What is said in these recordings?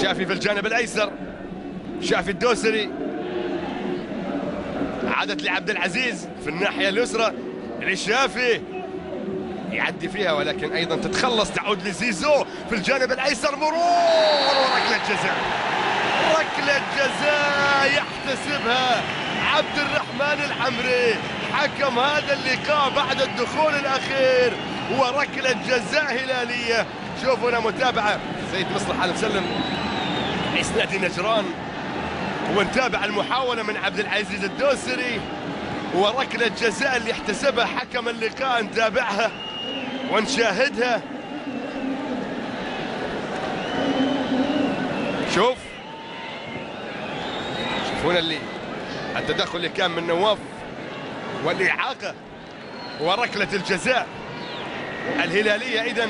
شافي في الجانب الايسر، شافي الدوسري، عادت لعبد العزيز في الناحيه اليسرى لشافي، يعدي فيها ولكن ايضا تتخلص، تعود لزيزو في الجانب الايسر، مرور وركله جزاء. ركله جزاء يحتسبها عبد الرحمن الحمري حكم هذا اللقاء بعد الدخول الاخير، وركله جزاء هلاليه. شوفوا هنا متابعه سيد مصلح ال مسلم رئيس نادي نجران، ونتابع المحاوله من عبد العزيز الدوسري، وركله جزاء اللي احتسبها حكم اللقاء نتابعها ونشاهدها. شوفون اللي التدخل اللي كان من نواف والإعاقة وركلة الجزاء الهلالية. إذن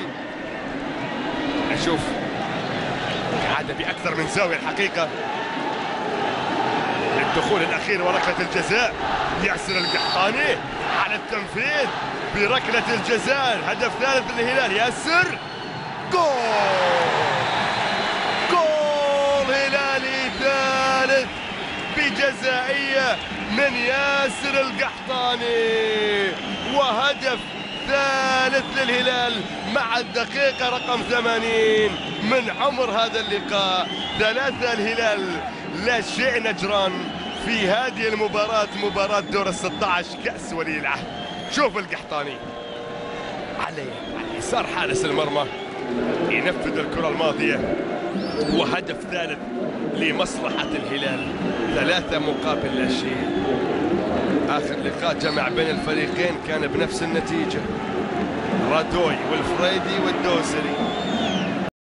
نشوف عاد بأكثر من زاوية الحقيقة الدخول الأخير وركلة الجزاء. ياسر القحطاني على التنفيذ بركلة الجزاء، هدف ثالث للهلال. ياسر، جول هلالي ثالث بجزائية من ياسر القحطاني، وهدف ثالث للهلال مع الدقيقة رقم 80 من عمر هذا اللقاء. 3 الهلال لا شيء نجران في هذه المباراة، مباراة دور ال16 كأس ولي العهد. شوف القحطاني على يسار حارس المرمى ينفذ الكرة الماضية، وهدف ثالث لمصلحة الهلال. 3 مقابل لا شيء. آخر لقاء جمع بين الفريقين كان بنفس النتيجة، رادوي والفريدي والدوسري.